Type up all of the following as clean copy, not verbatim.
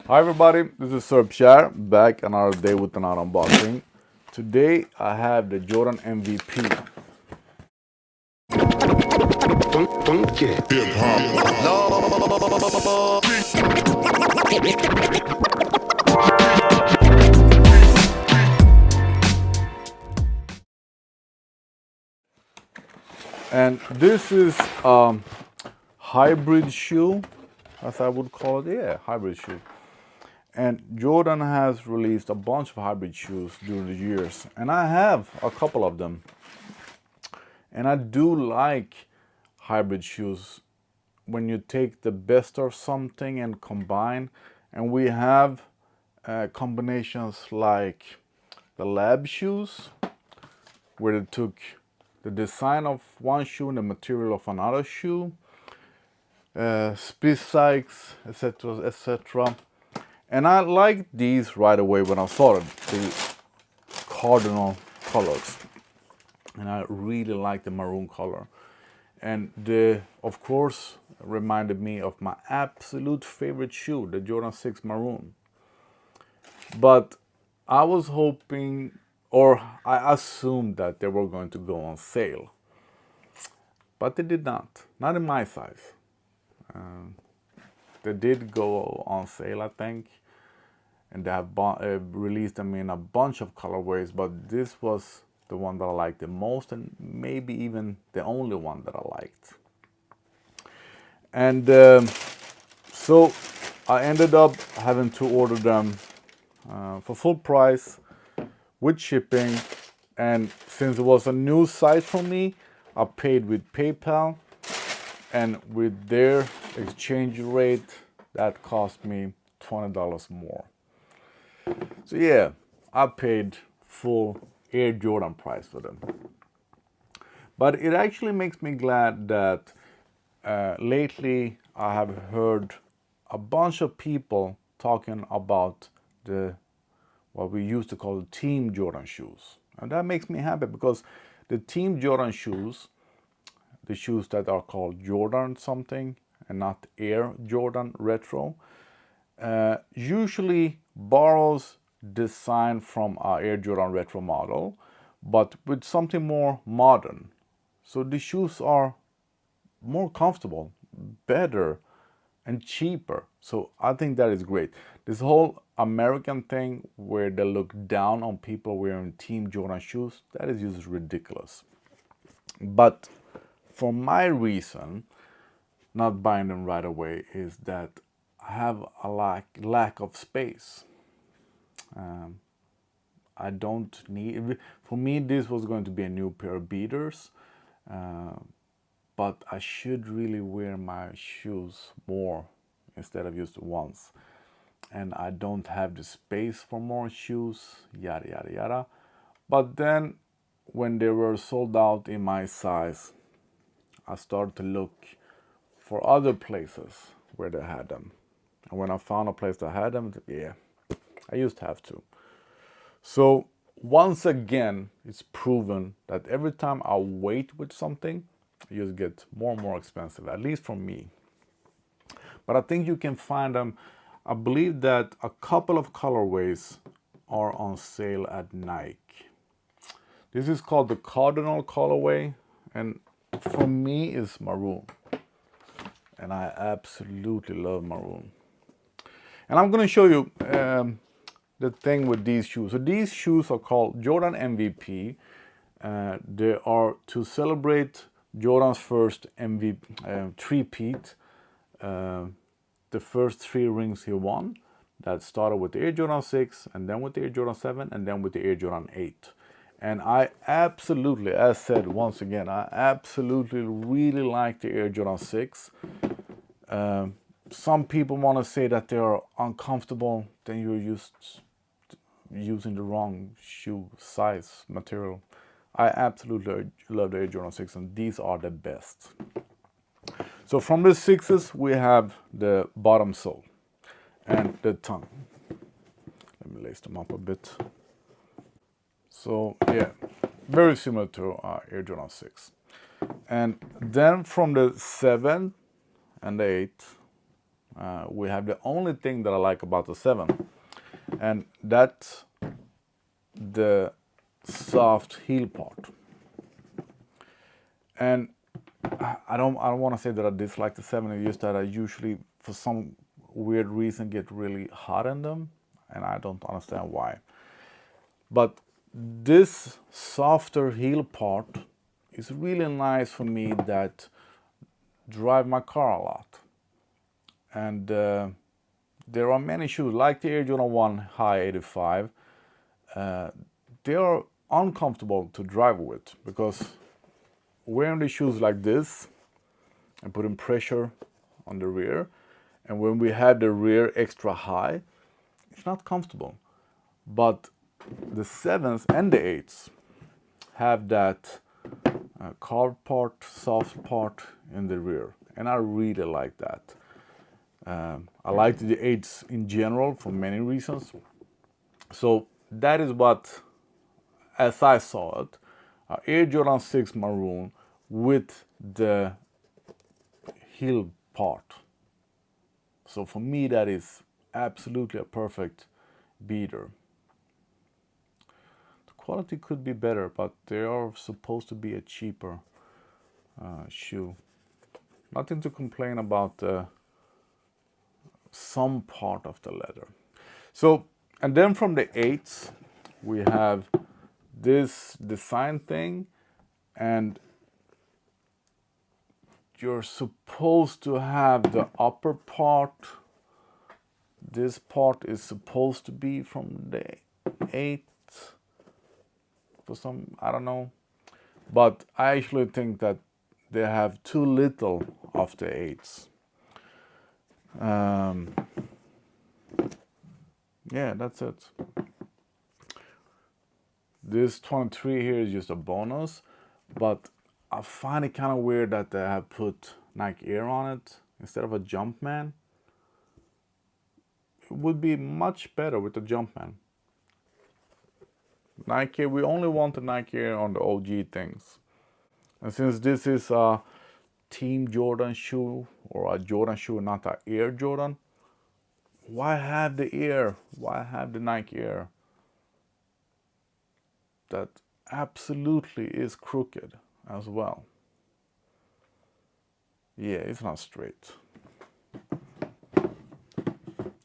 Hi everybody, this is Sir Pshar, back another day with another unboxing. Today I have the Jordan MVP. And this is hybrid shoe, as I would call it. Yeah, hybrid shoe. And Jordan has released a bunch of hybrid shoes during the years, and I have a couple of them. And I do like hybrid shoes when you take the best of something and combine. And we have combinations like the lab shoes, where they took the design of one shoe and the material of another shoe, Spizikes, etc., etc. And I liked these right away when I saw it, the Cardinal colors. And I really like the maroon color. And they, of course, reminded me of my absolute favorite shoe, the Jordan 6 Maroon. But I was hoping, or I assumed that they were going to go on sale. But they did not in my size. They did go on sale, I think. And they have released them in a bunch of colorways, but this was the one that I liked the most, and maybe even the only one that I liked. And so I ended up having to order them for full price with shipping. And since it was a new site for me, I paid with PayPal, and with their exchange rate, that cost me $20 more. So yeah, I paid full Air Jordan price for them. But it actually makes me glad that lately I have heard a bunch of people talking about the what we used to call Team Jordan shoes. And that makes me happy, because the Team Jordan shoes, the shoes that are called Jordan something and not Air Jordan Retro, usually borrows design from our Air Jordan Retro model, but with something more modern. So the shoes are more comfortable, better, and cheaper. So I think that is great. This whole American thing where they look down on people wearing Team Jordan shoes, that is just ridiculous. But for my reason, not buying them right away, is that I have a lack of space. I don't need, for me this was going to be a new pair of beaters, but I should really wear my shoes more instead of just once. And I don't have the space for more shoes, yada yada yada. But then when they were sold out in my size, I started to look for other places where they had them. And when I found a place that had them, yeah, I just have to. So once again, it's proven that every time I wait with something, it just gets more and more expensive, at least for me. But I think you can find them. I believe that a couple of colorways are on sale at Nike. This is called the Cardinal colorway, and for me it's maroon. And I absolutely love maroon. And I'm going to show you the thing with these shoes. So these shoes are called Jordan MVP. They are to celebrate Jordan's first MVP three-peat. The first 3 rings he won. That started with the Air Jordan 6, and then with the Air Jordan 7, and then with the Air Jordan 8. And I absolutely, as said once again, I absolutely really like the Air Jordan 6. Some people want to say that they are uncomfortable, then you're just using the wrong shoe size material. I absolutely love the Air Jordan 6, and these are the best. So from the 6s, we have the bottom sole and the tongue. Let me lace them up a bit. So yeah, very similar to Air Jordan 6. And then from the 7 and the 8, we have the only thing that I like about the 7, and that's the soft heel part. And I don't want to say that I dislike the 7. It's just that I usually, for some weird reason, get really hot in them, and I don't understand why. But this softer heel part is really nice for me that drive my car a lot. And there are many shoes like the Air Jordan 1 High 85. They are uncomfortable to drive with because wearing the shoes like this and putting pressure on the rear, and when we have the rear extra high, it's not comfortable. But the 7s and the 8s have that carved part, soft part in the rear, and I really like that. I like the 8s in general for many reasons. So that is what, as I saw it, Air Jordan 6 Maroon with the heel part. So for me, that is absolutely a perfect beater. The quality could be better, but they are supposed to be a cheaper shoe. Nothing to complain about some part of the leather. So, and then from the 8s, we have this design thing, and you're supposed to have the upper part. This part is supposed to be from the 8 for some, I don't know. But I actually think that they have too little of the 8s. Yeah, that's it. This 23 here is just a bonus, but I find it kind of weird that they have put Nike Air on it instead of a Jumpman. It would be much better with the Jumpman. Nike, we only want the Nike Air on the OG things. And since this is a Team Jordan shoe, or a Jordan shoe, not an Air Jordan, why have the Air? Why have the Nike Air? That absolutely is crooked as well. Yeah, it's not straight. I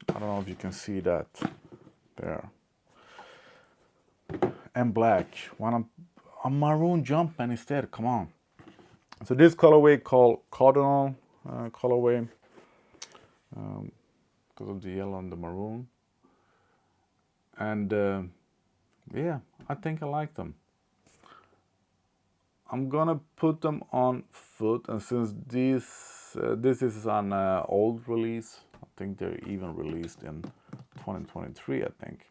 don't know if you can see that there. And black. Want a maroon Jumpman instead, come on. So this colorway called Cardinal colorway, because of the yellow and the maroon. And yeah, I think I like them. I'm gonna put them on foot, and since this is an old release, I think they're even released in 2023, I think.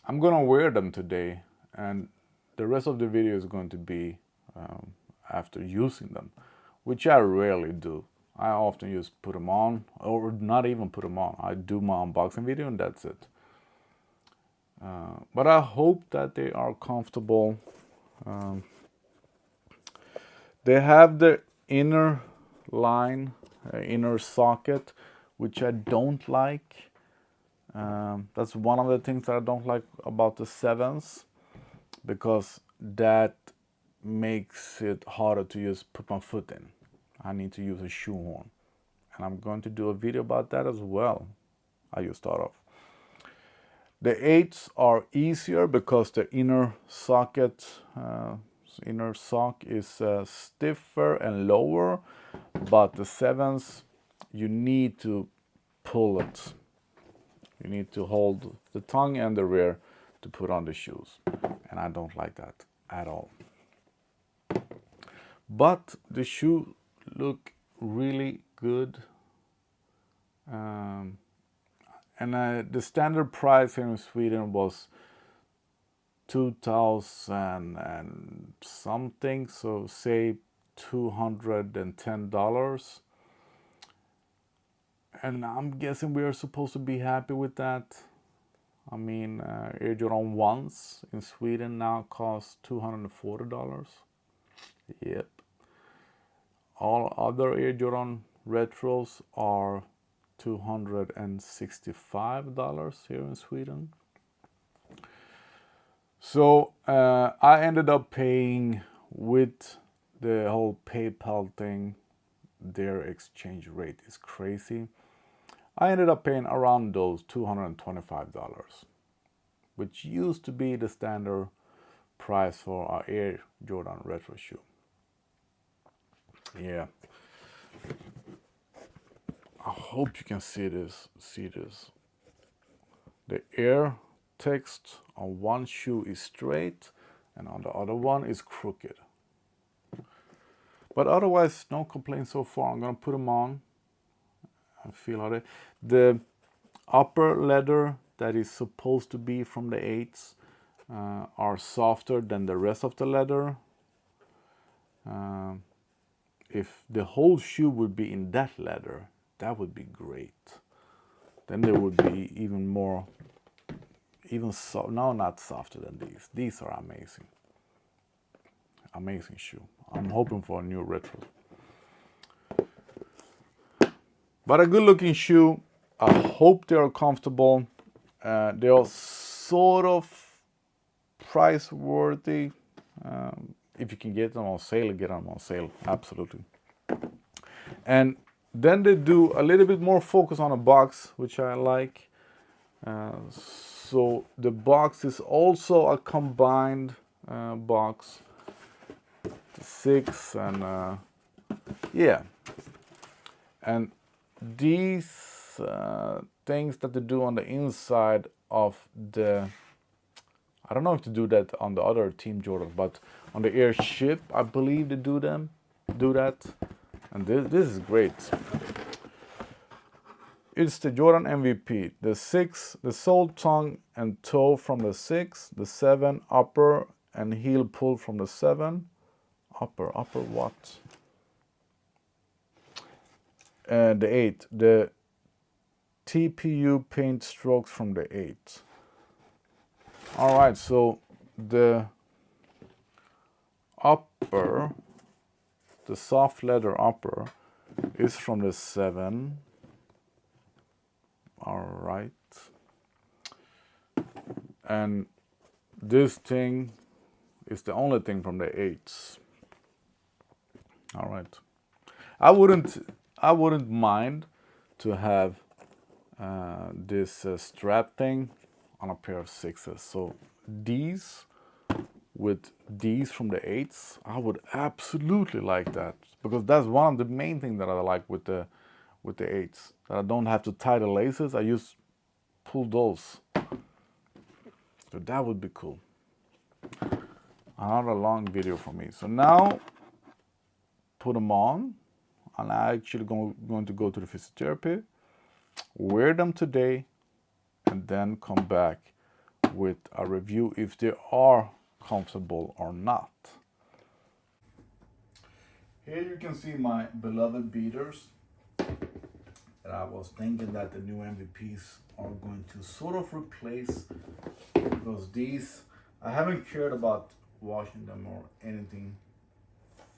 I'm gonna wear them today, and the rest of the video is going to be after using them, which I rarely do. I often just put them on, or not even put them on. I do my unboxing video and that's it. But I hope that they are comfortable. They have the inner line, inner socket, which I don't like. That's one of the things that I don't like about the 7s, because that makes it harder to just put my foot in. I need to use a shoehorn, and I'm going to do a video about that as well. I just thought of. The 8s are easier because the inner socket, inner sock is stiffer and lower, but the 7s, you need to pull it. You need to hold the tongue and the rear to put on the shoes, and I don't like that at all. But the shoe look really good, and the standard price here in Sweden was 2,000 and something, so say $210. And I'm guessing we are supposed to be happy with that. I mean, Air Jordan 1s in Sweden now cost $240. Yep. All other Air Jordan retros are $265 here in Sweden. So I ended up paying with the whole PayPal thing. Their exchange rate is crazy. I ended up paying around those $225, which used to be the standard price for our Air Jordan retro shoe. Yeah, I hope you can see this. The Air text on one shoe is straight and on the other one is crooked. But otherwise, no complaints so far. I'm gonna put them on and feel how the upper leather that is supposed to be from the 8s are softer than the rest of the leather. If the whole shoe would be in that leather, that would be great. Then there would be even more, no, not softer than these. These are amazing. Amazing shoe. I'm hoping for a new retro. But a good looking shoe. I hope they are comfortable. They are sort of price worthy. If you can get them on sale, get them on sale. Absolutely. And then they do a little bit more focus on a box, which I like. So the box is also a combined box. The 6 and yeah. And these things that they do on the inside of the, I don't know if they do that on the other Team Jordan, but on the Airship, I believe they do that. And this is great. It's the Jordan MVP. The 6, the sole tongue and toe from the 6, the 7 upper and heel pull from the 7. Upper what? And the 8, the TPU paint strokes from the 8. All right, so the upper, the soft leather upper is from the 7. All right. And this thing is the only thing from the 8s. All right. I wouldn't mind to have this strap thing on a pair of 6s. So these with these from the 8s, I would absolutely like that, because that's one of the main things that I like with the 8s. That I don't have to tie the laces. I just pull those. So that would be cool. Another long video for me. So now put them on, and I'm actually going to go to the physiotherapy, wear them today, and then come back with a review if they are comfortable or not. Here you can see my beloved beaters that I was thinking that the new MVPs are going to sort of replace, because these, I haven't cared about washing them or anything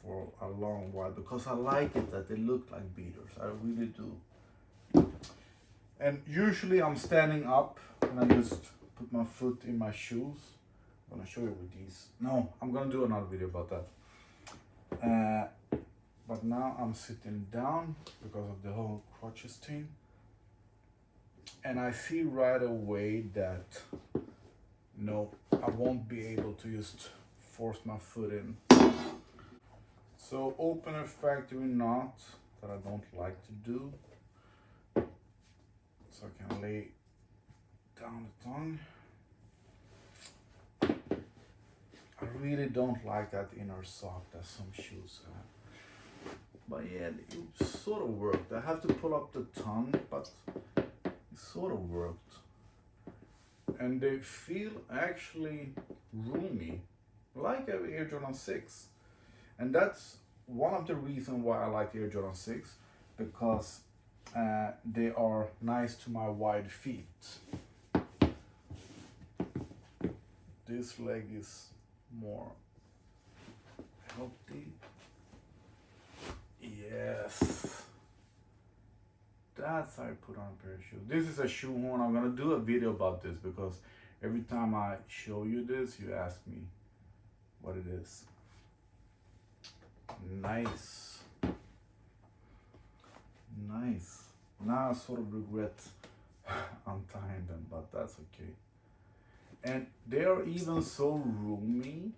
for a long while, because I like it that they look like beaters. I really do. And usually I'm standing up and I just put my foot in my shoes. I'm gonna show you with these. No, I'm gonna do another video about that. But now I'm sitting down because of the whole crutches thing. And I see right away that no, I won't be able to just force my foot in. So open a factory knot that I don't like to do. So I can lay down the tongue. I really don't like that inner sock that some shoes have. But yeah, it sort of worked. I have to pull up the tongue, but it sort of worked. And they feel actually roomy, like an Air Jordan 6. And that's one of the reasons why I like Air Jordan 6, because they are nice to my wide feet. This leg is more healthy. Yes. That's how you put on a pair of shoes. This is a shoe horn. I'm gonna do a video about this because every time I show you this, you ask me what it is. Nice. Nice. Now I sort of regret untying them, but that's okay. And they are even so roomy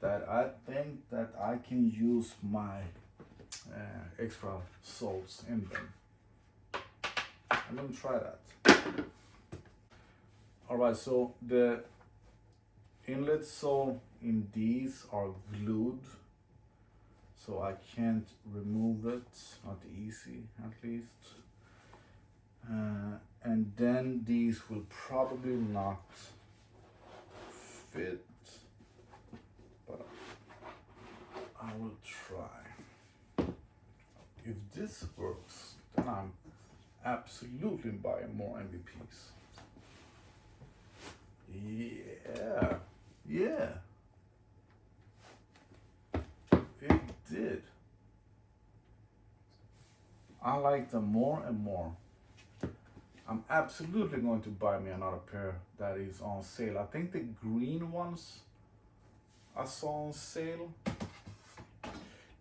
that I think that I can use my extra soles in them. I'm gonna try that. All right, so the inlet sole in these are glued, so I can't remove it, not easy at least. And then these will probably not fit, but I will try. If this works, then I'm absolutely buying more MVPs. Yeah, yeah, it did. I like them more and more. I'm absolutely going to buy me another pair that is on sale. I think the green ones I saw on sale.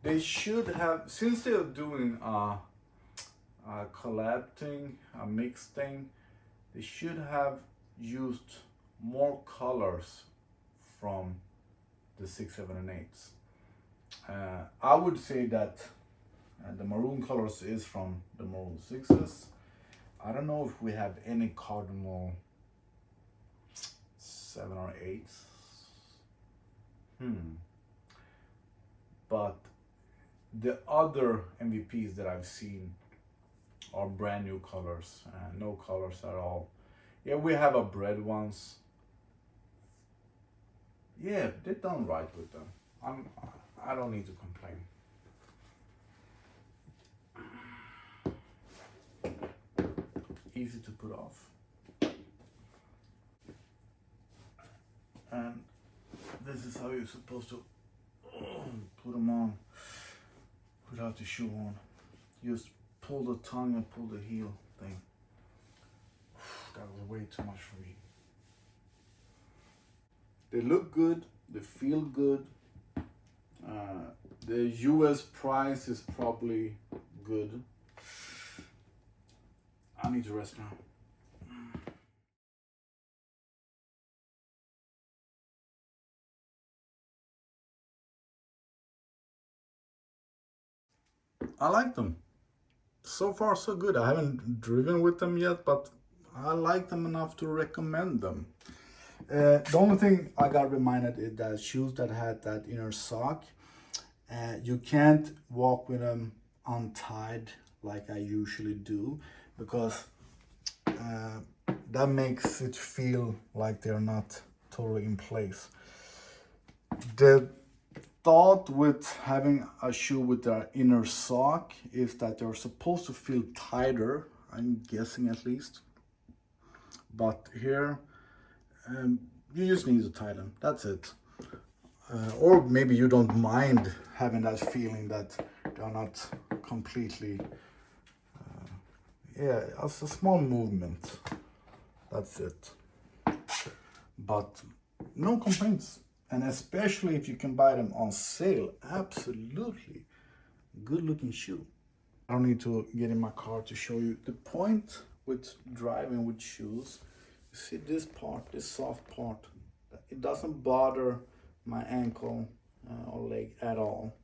They should have, since they're doing a collab thing, a mix thing, they should have used more colors from the 6, 7, and 8s. I would say that the maroon colors is from the maroon 6s. I don't know if we have any Cardinal 7 or 8s. But the other MVPs that I've seen are brand new colors, no colors at all. Yeah, we have a bread ones. Yeah, they're done right with them. I don't need to complain. Easy to put off. And this is how you're supposed to put them on without the shoe on. Just pull the tongue and pull the heel thing. That was way too much for me. They look good, they feel good. The US price is probably good. I need to rest now. I like them. So far so good. I haven't driven with them yet, but I like them enough to recommend them. The only thing I got reminded is that shoes that had that inner sock, you can't walk with them untied like I usually do, because that makes it feel like they're not totally in place. The thought with having a shoe with the inner sock is that they're supposed to feel tighter, I'm guessing at least. But here, you just need to tighten, that's it. Or maybe you don't mind having that feeling that they're not completely, yeah, it's a small movement, that's it. But no complaints. And especially if you can buy them on sale, absolutely good looking shoe. I don't need to get in my car to show you. The point with driving with shoes, you see this part, this soft part, it doesn't bother my ankle or leg at all.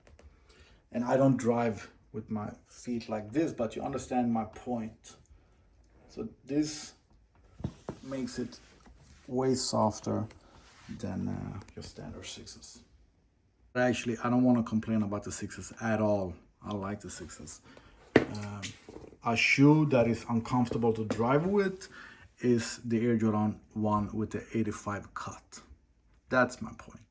And I don't drive with my feet like this, but you understand my point. So this makes it way softer than your standard 6s. But actually, I don't want to complain about the 6s at all. I like the 6s. A shoe that is uncomfortable to drive with is the Air Jordan 1 with the 85 cut. That's my point.